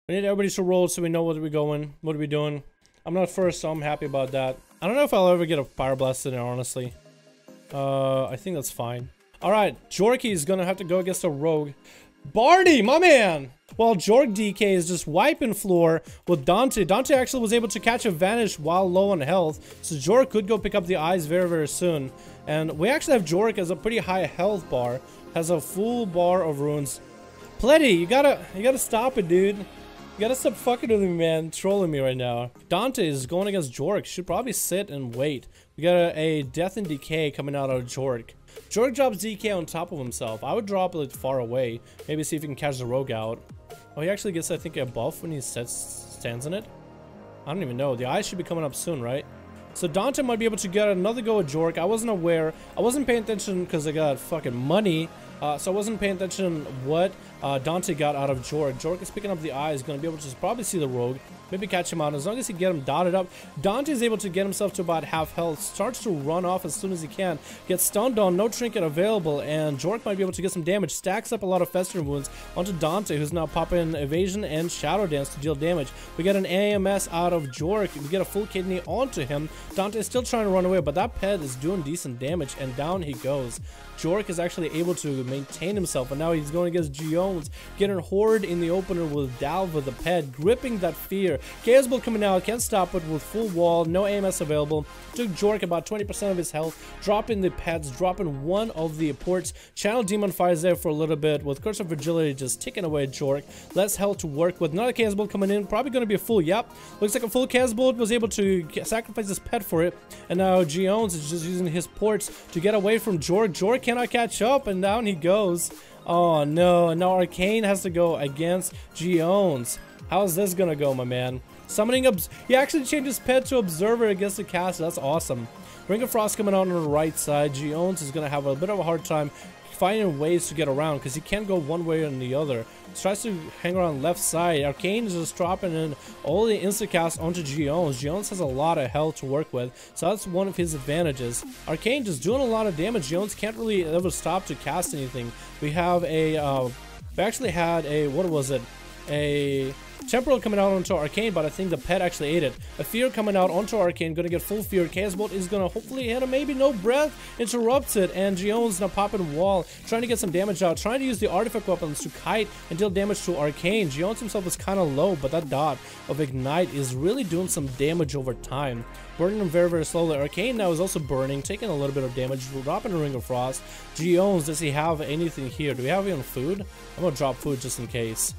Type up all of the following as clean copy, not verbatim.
We need everybody to roll so we know what we're going, what are we doing. I'm not first, so I'm happy about that. I don't know if I'll ever get a Fire Blast in there, honestly. I think that's fine. Alright, Jorky is gonna have to go against a Rogue. Barney, my man! Well, Jork DK is just wiping floor with Dante. Dante actually was able to catch a vanish while low on health, so Jork could go pick up the eyes very, very soon. And we actually have Jork as a pretty high health bar, has a full bar of runes. Pletty, you gotta stop it, dude. You gotta stop fucking with me, man. Trolling me right now. Dante is going against Jork. Should probably sit and wait. We got a Death and Decay coming out of Jork. Jork drops DK on top of himself. I would drop it far away. Maybe see if he can catch the Rogue out. Oh, he actually gets, I think, a buff when he stands in it. I don't even know. The eyes should be coming up soon, right? So Dante might be able to get another go at Jork. I wasn't aware. I wasn't paying attention because I got fucking money. So I wasn't paying attention what Dante got out of Jork. Jork is picking up the eyes, going to be able to probably see the Rogue, maybe catch him out. As long as he get him dotted up, Dante is able to get himself to about half health, starts to run off as soon as he can, gets stunned on, no trinket available, and Jork might be able to get some damage, stacks up a lot of festering wounds onto Dante, who's now popping evasion and shadow dance to deal damage. We get an AMS out of Jork, we get a full kidney onto him. Dante is still trying to run away, but that pet is doing decent damage, and down he goes. Jork is actually able to maintain himself, and now he's going against Jones, getting Horde in the opener with Dalv with the pet, gripping that fear. Chaos Bolt coming out, can't stop it with full wall, no AMS available. Took Jork about 20% of his health, dropping the pets, dropping one of the ports. Channel Demon fires there for a little bit, with Curse of Fragility just ticking away at Jork. Less health to work with. Another Chaos Bolt coming in, probably going to be a full, yep. Looks like a full Chaos Bolt, was able to sacrifice his pet for it, and now Jones is just using his ports to get away from Jork. Jork cannot catch up, and down he goes. Oh no, and now Arcane has to go against Jones. How's this gonna go, my man? Summoning he actually changed his pet to Observer against the caster. That's awesome. Ring of Frost coming out on the right side. Jones is gonna have a bit of a hard time finding ways to get around because he can't go one way or the other. He tries to hang around left side. Arcane is just dropping in all the instacast onto Jones. Jones has a lot of health to work with, so that's one of his advantages. Arcane just doing a lot of damage. Jones can't really ever stop to cast anything. We have a we actually had a, what was it, a Temporal coming out onto Arcane, but I think the pet actually ate it. A Fear coming out onto Arcane, gonna get full Fear. Chaos Bolt is gonna hopefully hit him, maybe no breath, interrupts it, and Jones now popping wall, trying to get some damage out, trying to use the artifact weapons to kite and deal damage to Arcane. Jones himself is kind of low, but that dot of Ignite is really doing some damage over time. Burning him very, very slowly. Arcane now is also burning, taking a little bit of damage, dropping a Ring of Frost. Jones, does he have anything here? Do we have even food? I'm gonna drop food just in case.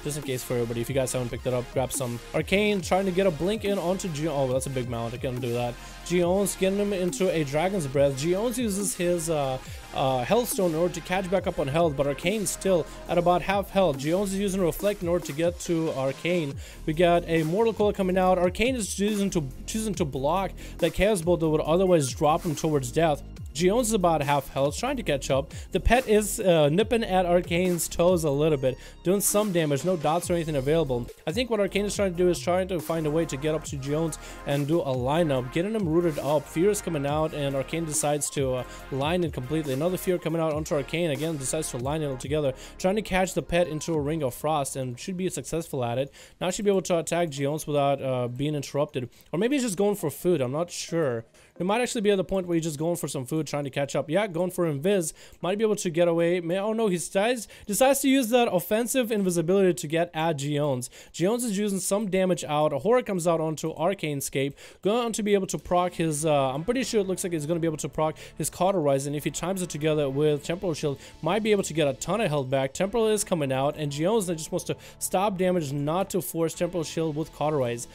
Just in case for everybody, if you guys haven't picked it up, grab some. Arcane trying to get a blink in onto Jones. Oh, that's a big mount. I can't do that. Jones getting him into a Dragon's Breath. Jones uses his Health Stone in order to catch back up on health, but Arcane's still at about half health. Jones is using Reflect in order to get to Arcane. We got a Mortal Coil coming out. Arcane is choosing to block that Chaos Bolt that would otherwise drop him towards death. Jones is about half health, trying to catch up. The pet is nipping at Arcane's toes a little bit, doing some damage, no dots or anything available. I think what Arcane is trying to do is trying to find a way to get up to Jones and do a lineup, getting him rooted up. Fear is coming out, and Arcane decides to line it completely. Another Fear coming out onto Arcane, again decides to line it all together, trying to catch the pet into a Ring of Frost, and should be successful at it. Now should be able to attack Jones without being interrupted. Or maybe he's just going for food, I'm not sure. It might actually be at the point where he's just going for some food, trying to catch up. Yeah, going for Invis. Might be able to get away. Oh no, he decides to use that offensive invisibility to get at Jones. Jones is using some damage out. A Horror comes out onto Arcanescape. Going to be able to proc his, I'm pretty sure it looks like he's going to be able to proc his Cauterize. And if he times it together with Temporal Shield, might be able to get a ton of health back. Temporal is coming out, and Jones just wants to stop damage, not to force Temporal Shield with Cauterize.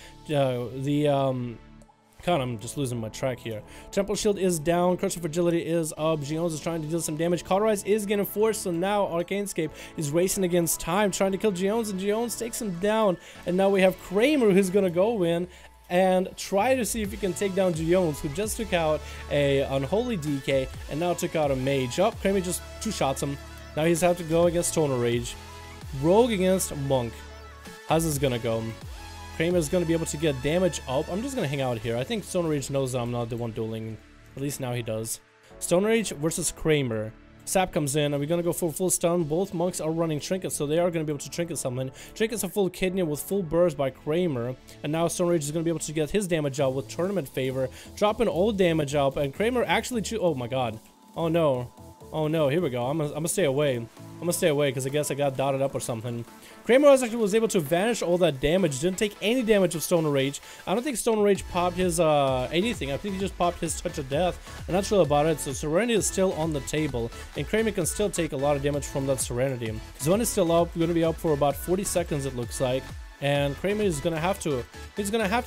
God, I'm just losing my track here. Temporal Shield is down. Curse of Fragility is up. Jones is trying to deal some damage. Cauterize is getting forced, so now Arcanescape is racing against time, trying to kill Jones, and Jones takes him down. And now we have Kramer, who's going to go in and try to see if he can take down Jones, who just took out a Unholy DK and now took out a Mage. Oh, Kramer just two-shots him. Now he's have to go against Toner Rage. Rogue against Monk. How's this going to go? Kramer is going to be able to get damage up. I'm just going to hang out here. I think Stone Rage knows that I'm not the one dueling. At least now he does. Stone Rage versus Kramer. Sap comes in, and we're gonna go for full stun. Both monks are running trinkets, so they are gonna be able to trinket something. Trinket's a full kidney with full burst by Kramer, and now Stone Rage is gonna be able to get his damage out with tournament favor, dropping all damage up, and Kramer actually oh my god. Oh no. Oh no, here we go. I'm gonna stay away. I'm gonna stay away because I guess I got dotted up or something. Kramer actually was able to vanish all that damage. Didn't take any damage of Stone Rage. I don't think Stone Rage popped his anything. I think he just popped his Touch of Death. I'm not sure about it. So Serenity is still on the table, and Kramer can still take a lot of damage from that Serenity. Zone is still up. We're gonna be up for about 40 seconds, it looks like. And Kramer is gonna have to,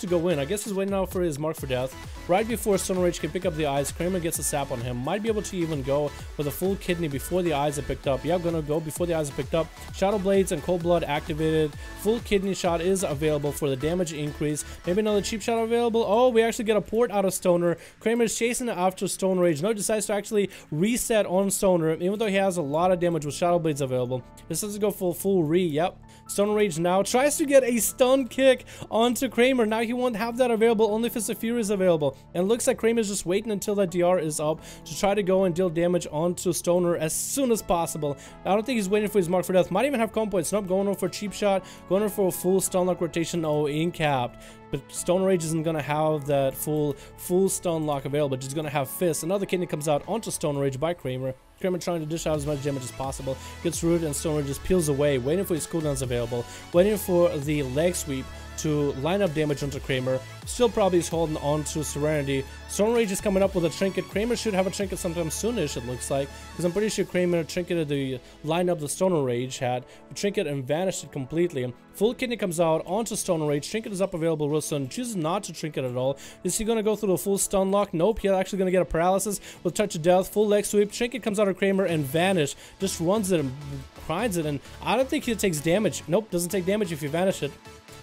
go in. I guess he's waiting out for his Mark for Death. Right before Stone Rage can pick up the eyes, Kramer gets a sap on him. Might be able to even go with a full kidney before the eyes are picked up. Yeah, gonna go before the eyes are picked up. Shadow Blades and Cold Blood activated. Full kidney shot is available for the damage increase. Maybe another cheap shot available. Oh, we actually get a port out of Stoner. Kramer is chasing it after Stone Rage. No, decides to actually reset on Stoner, even though he has a lot of damage with Shadow Blades available. Decides to go for full re. Yep. Stone Rage now tries to get a stun kick onto Kramer. Now he won't have that available, only Fist of Fury is available. And it looks like Kramer's just waiting until that DR is up to try to go and deal damage onto Stoner as soon as possible. I don't think he's waiting for his Mark for Death. Might even have combo points. Nope, going over for a cheap shot, going over for a full stun lock rotation. Oh, incapped. But Stone Rage isn't gonna have that full stun lock available. Just gonna have Fist. Another kidney comes out onto Stone Rage by Kramer. Kramer trying to dish out as much damage as possible. Gets rooted and Stone Rage just peels away, waiting for his cooldowns available, waiting for the leg sweep to line up damage onto Kramer. Still probably is holding on to Serenity. Stone Rage is coming up with a trinket. Kramer should have a trinket sometime soonish, it looks like, because I'm pretty sure Kramer trinketed the lineup the Stone Rage had. Trinket and vanished it completely. Full kidney comes out onto Stone Rage. Trinket is up available real soon. Chooses not to trinket at all. Is he going to go through the full stun lock? Nope. He's actually going to get a paralysis with Touch of Death. Full leg sweep. Trinket comes out of Kramer and vanish. Just runs it and grinds it. And I don't think he takes damage. Nope. Doesn't take damage if you vanish it.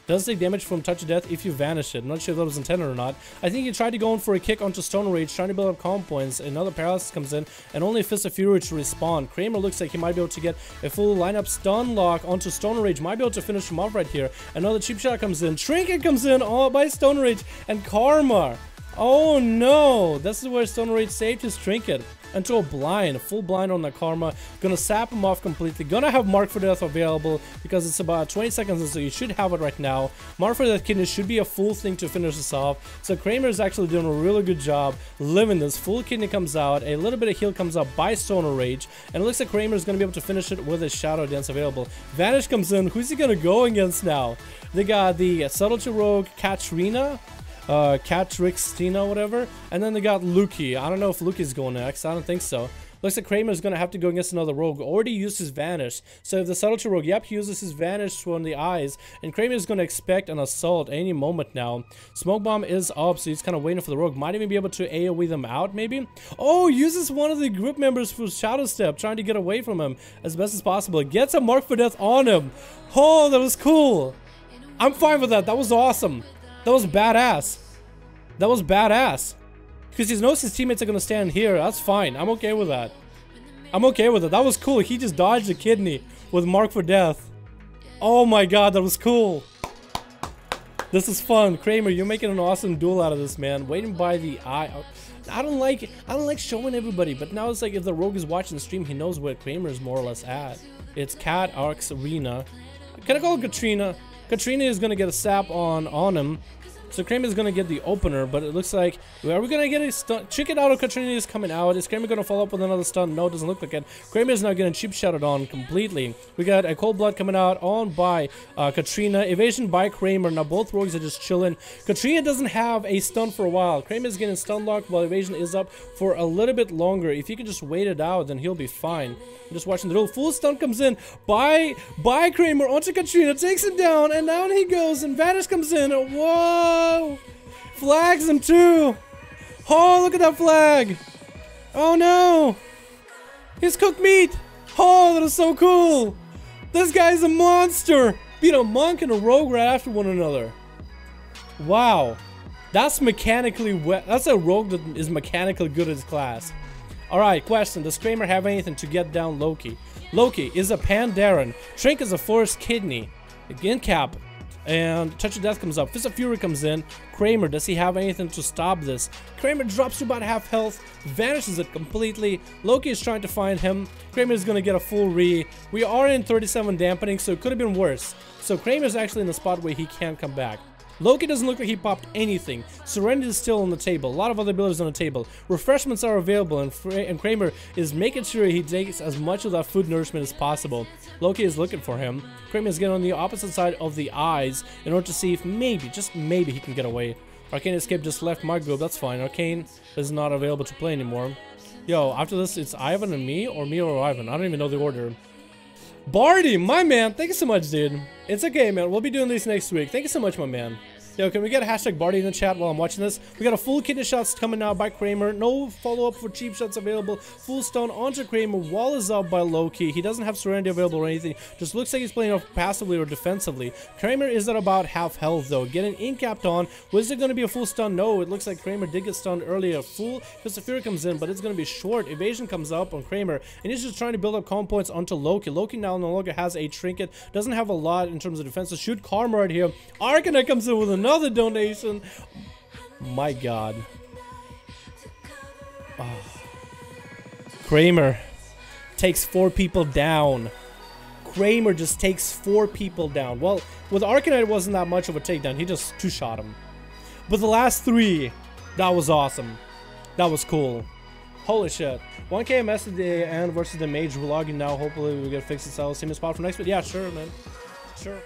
Does take damage from Touch of Death if you vanish it. I'm not sure if that was intended or not. I think he tried to go in for a kick onto Stone Rage, trying to build up calm points. Another paralysis comes in, and only Fist of Fury to respawn. Kramer looks like he might be able to get a full lineup stun lock onto Stone Rage. Might be able to finish him off right here. Another cheap shot comes in. Trinket comes in all by Stone Rage and Karma. Oh no! This is where Stone Rage saved his trinket. Into a blind, full blind on the Karma. Gonna sap him off completely. Gonna have Mark for Death available because it's about 20 seconds, so you should have it right now. Mark for Death kidney should be a full thing to finish this off. So Kramer is actually doing a really good job living this. Full kidney comes out, a little bit of heal comes out by Stone Rage, and it looks like Kramer is gonna be able to finish it with his Shadow Dance available. Vanish comes in. Who's he gonna go against now? They got the Subtlety Rogue Katrina. Katrixtina, whatever, and then they got Luki. I don't know if Luki's going next. I don't think so. Looks like Kramer is going to have to go against another rogue. Already used his Vanish. So if the Subtlety Rogue, yep, he uses his Vanish from the eyes, and Kramer is going to expect an assault any moment now. Smoke Bomb is up, so he's kind of waiting for the rogue. Might even be able to AoE them out, maybe? Oh, uses one of the group members for Shadow Step, trying to get away from him as best as possible. Gets a Mark for Death on him. Oh, that was cool. I'm fine with that. That was awesome. That was badass. That was badass. Because he knows his teammates are going to stand here. That's fine. I'm okay with that. I'm okay with it. That was cool. He just dodged the kidney with Mark for Death. Oh my god, that was cool. This is fun. Kramer, you're making an awesome duel out of this, man. Waiting by the eye. I don't like showing everybody, but now it's like if the rogue is watching the stream, he knows where Kramer is more or less at. It's Cat Arcs Arena. Can I call it Katrina? Katrina is going to get a sap on him. So Kramer is going to get the opener, but it looks like, are we going to get a stun? Trinket out of Katrina is coming out. Is Kramer going to follow up with another stun? No, it doesn't look like it. Kramer is now getting cheap shotted on completely. We got a Cold Blood coming out on by Katrina. Evasion by Kramer. Now both rogues are just chilling. Katrina doesn't have a stun for a while. Kramer is getting stun locked while Evasion is up for a little bit longer. If he can just wait it out, then he'll be fine. I'm just watching the duel. Full stun comes in by Kramer onto Katrina. Takes him down, and down he goes, and Vanish comes in. Whoa! Flags him too. Oh, look at that flag. Oh no. He's cooked meat. Oh, that is so cool. This guy's a monster. Beat a monk and a rogue right after one another. Wow. That's mechanically wet. That's a rogue that is mechanically good at his class. Alright, question. Does Kramer have anything to get down Loki? Loki is a Pandaren. Trink is a forest kidney. Again, cap. And Touch of Death comes up. Fist of Fury comes in. Kramer, does he have anything to stop this? Kramer drops to about half health, vanishes it completely. Loki is trying to find him. Kramer is going to get a full re. We are in 37 dampening, so it could have been worse. So Kramer is actually in the spot where he can't come back. Loki doesn't look like he popped anything. Serenity is still on the table. A lot of other abilities on the table. Refreshments are available, and Kramer is making sure he takes as much of that food nourishment as possible. Loki is looking for him. Kramer is getting on the opposite side of the eyes in order to see if maybe, just maybe, he can get away. Arcane Escape just left my group. That's fine. Arcane is not available to play anymore. Yo, after this, it's Ivan and me or Ivan. I don't even know the order. Barty, my man, thank you so much, dude. It's okay, man. We'll be doing these next week. Thank you so much, my man. Yo, can we get a hashtag Barty in the chat while I'm watching this? We got a full kidney shots coming now by Kramer. No follow-up for cheap shots available. Full stone onto Kramer. Wall is up by Loki. He doesn't have Serenity available or anything. Just looks like he's playing off passively or defensively. Kramer is at about half health, though. Getting incapped on. Was it going to be a full stun? No, it looks like Kramer did get stunned earlier. Full Fist of Fury comes in, but it's going to be short. Evasion comes up on Kramer, and he's just trying to build up calm points onto Loki. Loki now no longer has a trinket. Doesn't have a lot in terms of defense. Shoot Karma right here. Arcane comes in with another donation. My god. Oh. Kramer takes 4 people down. Kramer just takes 4 people down. Well, with Arcane it wasn't that much of a takedown. He just 2-shot him. But the last 3, that was awesome. That was cool. Holy shit. 1K MS today and versus the Mage. We're logging now. Hopefully we get fixed itself. Same spot for next week. Yeah, sure, man. Sure.